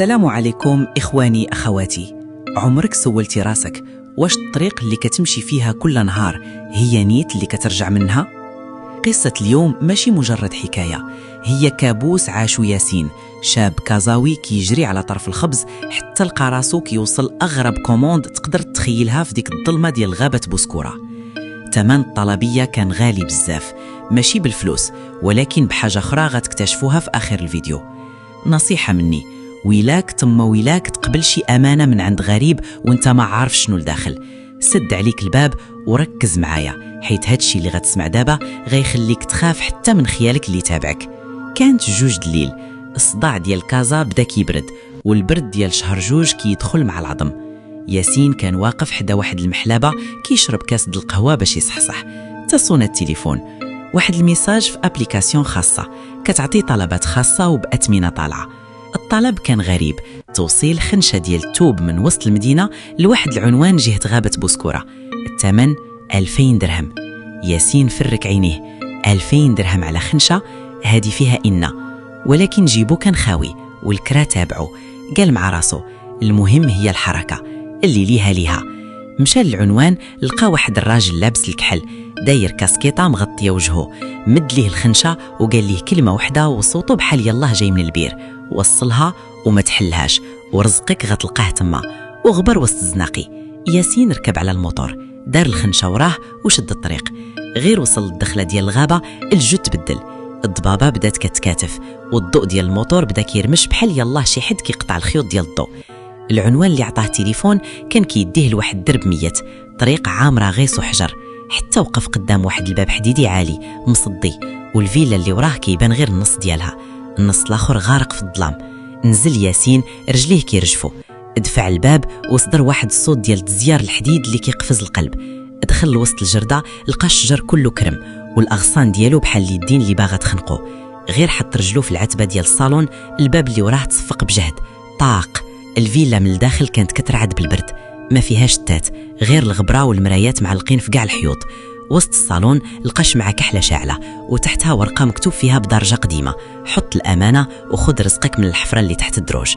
السلام عليكم إخواني أخواتي. عمرك سولتي راسك واش الطريق اللي كتمشي فيها كل نهار هي نيت اللي كترجع منها؟ قصة اليوم ماشي مجرد حكاية، هي كابوس عاشو ياسين، شاب كازاوي كيجري على طرف الخبز حتى لقى راسو كيوصل أغرب كوموند تقدر تخيلها في ديك الظلمة ديال غابة بوسكورة. تمن الطلبية كان غالي بزاف، ماشي بالفلوس ولكن بحاجة أخرى غتكتشفوها في آخر الفيديو. نصيحة مني، ويلاك تما ويلاك تقبل شي أمانة من عند غريب وانت ما عارف شنو الداخل، سد عليك الباب وركز معايا، حيت هادشي اللي غتسمع دابا غيخليك تخاف حتى من خيالك اللي تابعك. كانت جوج الليل، الصداع ديال كازا بدا كيبرد والبرد ديال شهر جوج كيدخل مع العظم. ياسين كان واقف حدا واحد المحلابة كيشرب كاس د القهوة باش يصحصح، تصون التليفون، واحد الميساج في ابليكاسيون خاصة كتعطي طلبات خاصة وبأثمنة طالعة. الطلب كان غريب، توصيل خنشة ديال التوب من وسط المدينة لواحد العنوان جهة غابة بوسكورة، الثمن 2000 درهم. ياسين فرك عينيه، 2000 درهم على خنشة هادي فيها إنة، ولكن جيبو كان خاوي والكرا تابعو. قال مع راسو المهم هي الحركة، اللي ليها. مشى للعنوان، لقى واحد الراجل لابس الكحل داير كاسكيطة مغطية وجهه، مد ليه الخنشة وقال ليه كلمة واحدة وصوته بحال يالله جاي من البير، وصلها وما تحلهاش ورزقك غتلقاه تما، وغبر وسط الزناقي. ياسين ركب على الموتور، دار الخنشة وراه وشد الطريق. غير وصل الدخلة ديال الغابة الجو تبدل، الضبابة بدات كتكاتف والضوء ديال الموتور بدا كيرمش بحال يالله شي حد كيقطع الخيوط ديال الضوء. العنوان اللي عطاه التليفون كان كيديه لواحد درب ميت، طريق عامرة غيص وحجر، حتى وقف قدام واحد الباب حديدي عالي مصدي، والفيلا اللي وراه كيبان غير النص ديالها، النص الاخر غارق في الظلام. نزل ياسين رجليه كيرجفوا، دفع الباب وصدر واحد الصوت ديال الزيار الحديد اللي كيقفز القلب. دخل لوسط الجردة، لقى الشجر كله كرم والاغصان ديالو بحال اليدين اللي باغا تخنقو. غير حط رجلو في العتبة ديال الصالون، الباب اللي وراه تصفق بجهد، طاق. الفيلا من الداخل كانت كترعد بالبرد، ما فيهاش تات، غير الغبرة والمرايات معلقين في كاع الحيوط. وسط الصالون لقى شمعة كحلة شاعلة وتحتها ورقة مكتوب فيها بدرجة قديمة: حط الأمانة وخذ رزقك من الحفرة اللي تحت الدروج.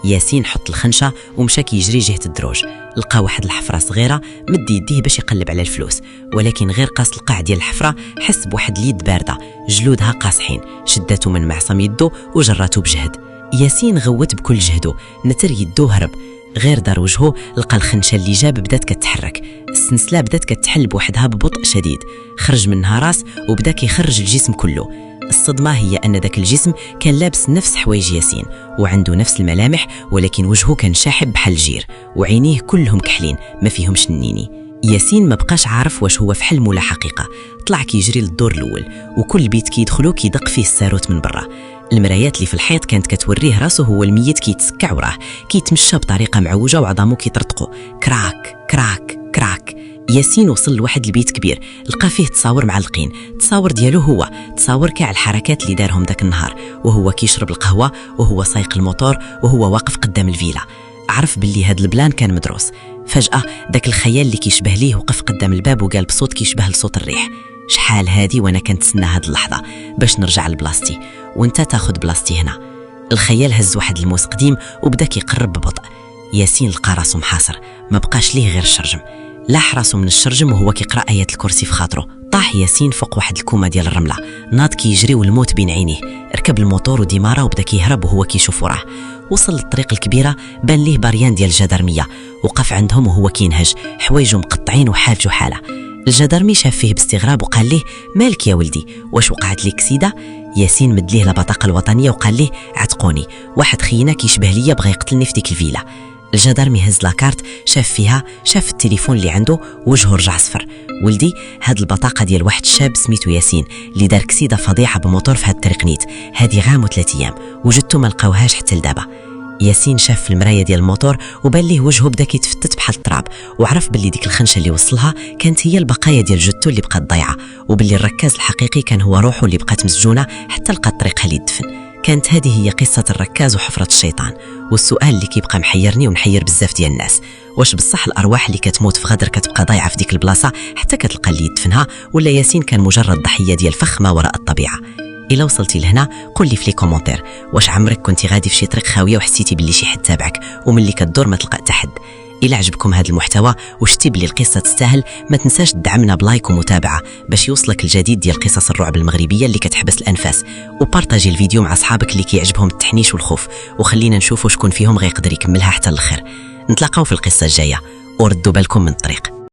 ياسين حط الخنشة ومشى كيجري جهة الدروج، لقى واحد الحفرة صغيرة، مد يديه باش يقلب على الفلوس، ولكن غير قاس القاع ديال الحفرة حس بواحد اليد باردة جلودها قاصحين، شدته من معصم يدو وجراته بجهد. ياسين غوت بكل جهده، نتر يدو هرب، غير دار وجهه لقى الخنشة اللي جاب بدات كتحرك، السنسلة بدات كتحل بوحدها ببطء شديد، خرج منها راس وبدا كيخرج الجسم كله. الصدمة هي أن ذاك الجسم كان لابس نفس حوايج ياسين وعنده نفس الملامح، ولكن وجهه كان شاحب بحال الجير وعينيه كلهم كحلين ما فيهمش النيني. ياسين ما بقاش عارف واش هو في حلم ولا حقيقة، طلع كيجري للدور الأول وكل بيت كيدخلو كيدق فيه الساروت من برا. المرايات اللي في الحيط كانت كتوريه راسه هو الميت كيتسكع وراه، كيتمشى بطريقة معوجة وعظامه كيطرطقوا، كراك كراك كراك. ياسين وصل لواحد البيت كبير، لقى فيه تصاور معلقين، تصاور ديالو هو تصاور كاع الحركات اللي دارهم داك النهار، وهو كيشرب القهوة وهو سايق الموتور وهو واقف قدام الفيلا. عرف باللي هاد البلان كان مدروس. فجأة داك الخيال اللي كيشبه ليه وقف قدام الباب وقال بصوت كيشبه لصوت الريح: شحال هادي وانا كنتسنى هاد اللحظة باش نرجع لبلاصتي وانت تاخد بلاصتي هنا. الخيال هز واحد الموس قديم وبدا كيقرب ببطء. ياسين لقى راسو محاصر، ما بقاش ليه غير الشرجم، لاح راسو من الشرجم وهو كيقرأ آية الكرسي في خاطره. طاح ياسين فوق واحد الكومة ديال الرملة، ناض كيجري والموت بين عينيه، ركب الموتور وديمارا وبدا كيهرب وهو كيشوف وراه. وصل للطريق الكبيرة، بان ليه بريان ديال الجدرمية، وقف عندهم وهو كينهج، حوايجه مقطعين وحالته حالة. الجدرمي شاف فيه باستغراب وقال ليه: مالك يا ولدي، واش وقعت لك كسيدة؟ ياسين مد ليه البطاقة الوطنية وقال ليه: عتقوني، واحد خينا كيشبه ليا بغى يقتلني في ديك الفيلا. الجدرمي هز لاكارت، شاف التليفون اللي عنده، وجهه رجع صفر. ولدي، هاد البطاقة ديال واحد الشاب سميتو ياسين اللي دار كسيدة فضيحة بموتور في هاد الطريق نيت، هادي غامو 3 أيام، وجدتو ما لقاوهاش حتى لدابا. ياسين شاف في المراية ديال الموتور وبان ليه وجهه بدا كيتفتت بحال التراب، وعرف باللي ديك الخنشة اللي وصلها كانت هي البقايا ديال جدته اللي بقات ضايعة، وباللي الركاز الحقيقي كان هو روحه اللي بقات مسجونة حتى لقات طريقها ليدفن. كانت هذه هي قصة الركاز وحفرة الشيطان. والسؤال اللي كيبقى محيرني ونحير بزاف ديال الناس: واش بصح الأرواح اللي كتموت في غدر كتبقى ضايعة في ديك البلاصة حتى كتلقى اللي يدفنها، ولا ياسين كان مجرد ضحية ديال فخ ما وراء الطبيعة؟ إلا وصلتي لهنا قول لي في لي كومونتير واش عمرك كنتي غادي في شي طريق خاويه وحسيتي باللي شي حد تابعك وملي كدور ما تلقى حتى حد. إلا عجبكم هذا المحتوى وشتي بلي القصة تستاهل ما تنساش تدعمنا بلايك ومتابعة باش يوصلك الجديد ديال قصص الرعب المغربية اللي كتحبس الأنفاس، وبارطاجي الفيديو مع أصحابك اللي كيعجبهم التحنيش والخوف، وخلينا نشوفوا شكون فيهم غيقدر يكملها حتى الآخر. نتلاقاو في القصة الجاية وردوا بالكم من الطريق.